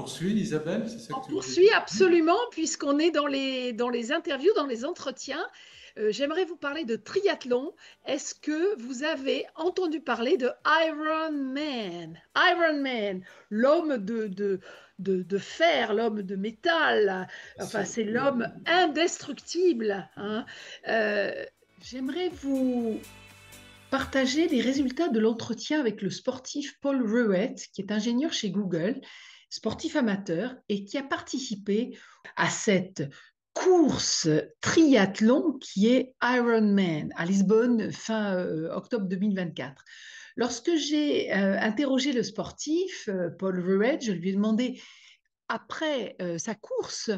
poursuit, Isabelle, c'est ça On que tu voulais poursuit dire? absolument, puisqu'on est dans les interviews, dans les entretiens. J'aimerais vous parler de triathlon. Est-ce que vous avez entendu parler de Iron Man? Iron Man, l'homme de fer, l'homme de métal. Bien Enfin, sûr. c'est l'homme indestructible, hein. Euh, J'aimerais vous partager les résultats de l'entretien avec le sportif Paul Reuet, qui est ingénieur chez Google, sportif amateur, et qui a participé à cette course triathlon qui est Ironman à Lisbonne fin octobre 2024. Lorsque j'ai interrogé le sportif, Paul Reuet, je lui ai demandé après sa course,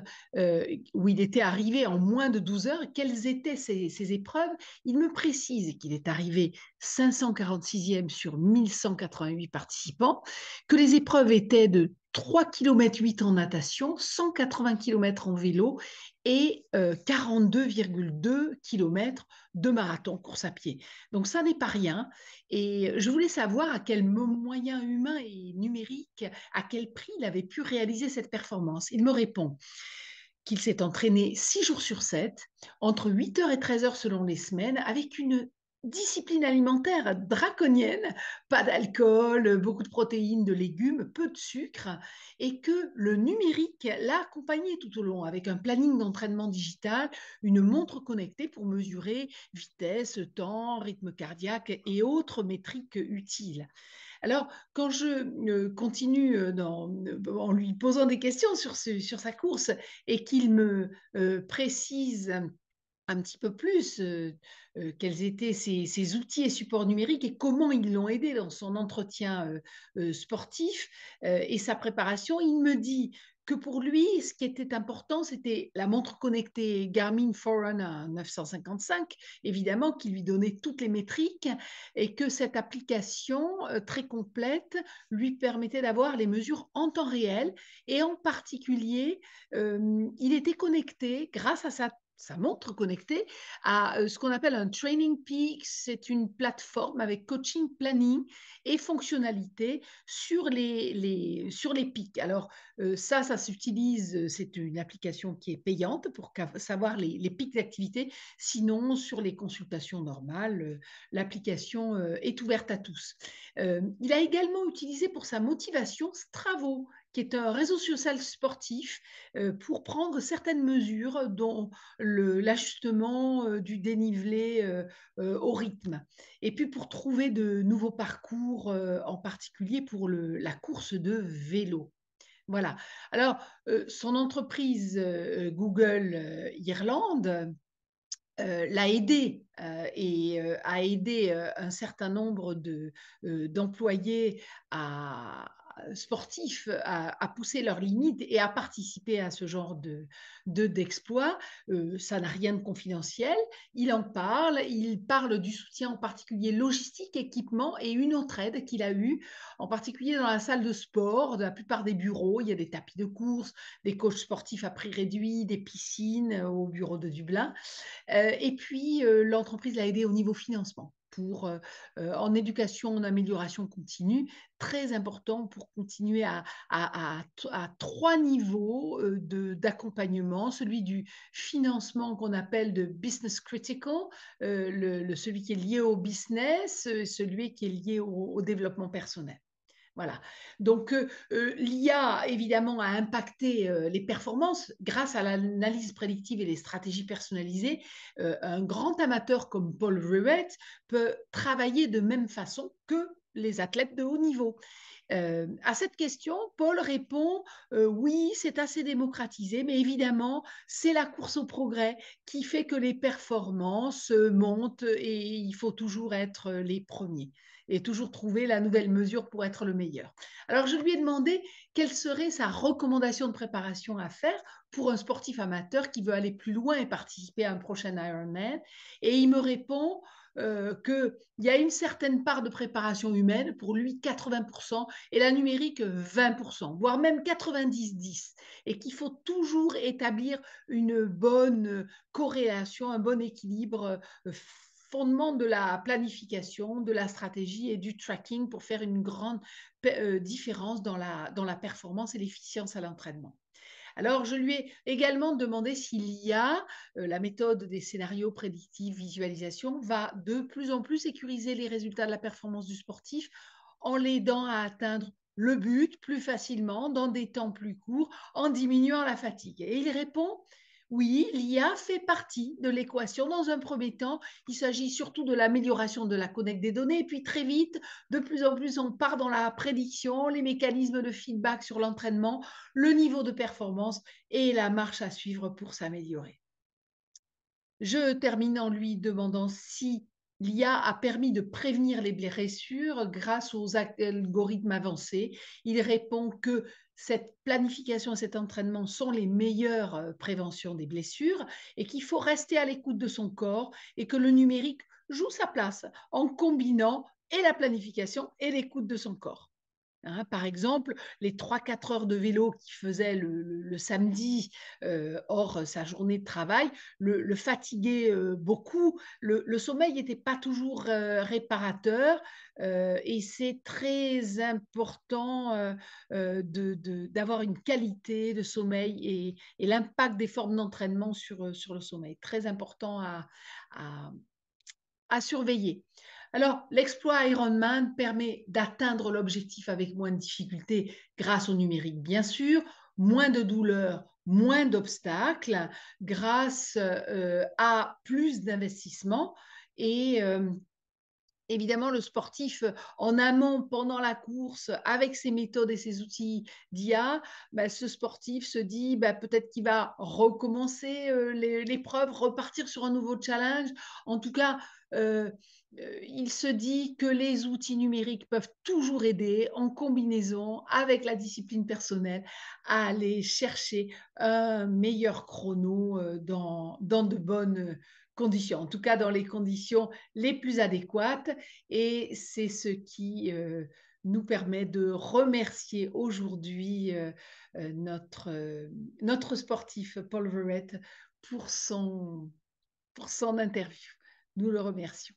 où il était arrivé en moins de 12 heures, quelles étaient ses épreuves. Il me précise qu'il est arrivé 546e sur 1188 participants, que les épreuves étaient de 3,8 km en natation, 180 km en vélo et 42,2 km de marathon course à pied. Donc ça n'est pas rien. Et je voulais savoir à quel moyen humain et numérique, à quel prix il avait pu réaliser cette performance. Il me répond qu'il s'est entraîné 6 jours sur 7, entre 8 heures et 13 heures selon les semaines, avec une discipline alimentaire draconienne, pas d'alcool, beaucoup de protéines, de légumes, peu de sucre, et que le numérique l'a accompagné tout au long, avec un planning d'entraînement digital, une montre connectée pour mesurer vitesse, temps, rythme cardiaque et autres métriques utiles. Alors, quand je continue en lui posant des questions sur sa course et qu'il me précise un petit peu plus quels étaient ses outils et supports numériques et comment ils l'ont aidé dans son entretien sportif et sa préparation, il me dit que pour lui, ce qui était important, c'était la montre connectée Garmin Forerunner 955, évidemment, qui lui donnait toutes les métriques et que cette application très complète lui permettait d'avoir les mesures en temps réel et en particulier, il était connecté grâce à sa montre connectée à ce qu'on appelle un Training Peaks. C'est une plateforme avec coaching, planning et fonctionnalités sur les pics. Alors, ça s'utilise, c'est une application qui est payante pour savoir les pics d'activité. Sinon, sur les consultations normales, l'application est ouverte à tous. Il a également utilisé pour sa motivation Stravo, qui est un réseau social sportif pour prendre certaines mesures, dont l'ajustement du dénivelé au rythme. Et puis pour trouver de nouveaux parcours, en particulier pour la course de vélo. Voilà. Alors, son entreprise Google Irlande l'a aidé et a aidé un certain nombre d'employés sportifs à pousser leurs limites et à participer à ce genre d'exploits. Ça n'a rien de confidentiel. Il parle du soutien en particulier logistique, équipement et une autre aide qu'il a eue, en particulier dans la salle de sport, de la plupart des bureaux. Il y a des tapis de course, des coachs sportifs à prix réduit, des piscines au bureau de Dublin. Et puis, l'entreprise l'a aidé au niveau financement pour en éducation, en amélioration continue, très important pour continuer à trois niveaux d'accompagnement, celui du financement qu'on appelle de business critical, celui qui est lié au business, celui qui est lié au développement personnel. Voilà. Donc, l'IA, évidemment, a impacté les performances grâce à l'analyse prédictive et les stratégies personnalisées. Un grand amateur comme Paul Reuet peut travailler de même façon que les athlètes de haut niveau. À cette question, Paul répond oui, c'est assez démocratisé, mais évidemment, c'est la course au progrès qui fait que les performances montent et il faut toujours être les premiers et toujours trouver la nouvelle mesure pour être le meilleur. Alors, je lui ai demandé quelle serait sa recommandation de préparation à faire pour un sportif amateur qui veut aller plus loin et participer à un prochain Ironman. Et il me répond qu'il y a une certaine part de préparation humaine, pour lui 80%, et la numérique 20%, voire même 90-10, et qu'il faut toujours établir une bonne corrélation, un bon équilibre fondement de la planification, de la stratégie et du tracking pour faire une grande différence dans la performance et l'efficience à l'entraînement. Alors, je lui ai également demandé s'il y a la méthode des scénarios prédictifs, visualisation, va de plus en plus sécuriser les résultats de la performance du sportif en l'aidant à atteindre le but plus facilement, dans des temps plus courts, en diminuant la fatigue. Et il répond, oui, l'IA fait partie de l'équation. Dans un premier temps, il s'agit surtout de l'amélioration de la collecte des données. Et puis très vite, de plus en plus, on part dans la prédiction, les mécanismes de feedback sur l'entraînement, le niveau de performance et la marche à suivre pour s'améliorer. Je termine en lui demandant si l'IA a permis de prévenir les blessures grâce aux algorithmes avancés. Il répond que cette planification et cet entraînement sont les meilleures préventions des blessures et qu'il faut rester à l'écoute de son corps et que le numérique joue sa place en combinant et la planification et l'écoute de son corps. Hein, par exemple, les 3-4 heures de vélo qu'il faisait le samedi hors sa journée de travail le fatiguait beaucoup. Le sommeil n'était pas toujours réparateur et c'est très important d'avoir une qualité de sommeil et l'impact des formes d'entraînement sur le sommeil. Très important à, à surveiller. Alors, l'exploit Ironman permet d'atteindre l'objectif avec moins de difficultés grâce au numérique, bien sûr, moins de douleurs, moins d'obstacles, grâce à plus d'investissement et évidemment, le sportif en amont, pendant la course, avec ses méthodes et ses outils d'IA, bah, ce sportif se dit bah, peut-être qu'il va recommencer l'épreuve, repartir sur un nouveau challenge. En tout cas, il se dit que les outils numériques peuvent toujours aider en combinaison avec la discipline personnelle à aller chercher un meilleur chrono dans de bonnes conditions, en tout cas dans les conditions les plus adéquates. Et c'est ce qui nous permet de remercier aujourd'hui notre sportif Paul Verrett pour son interview. Nous le remercions.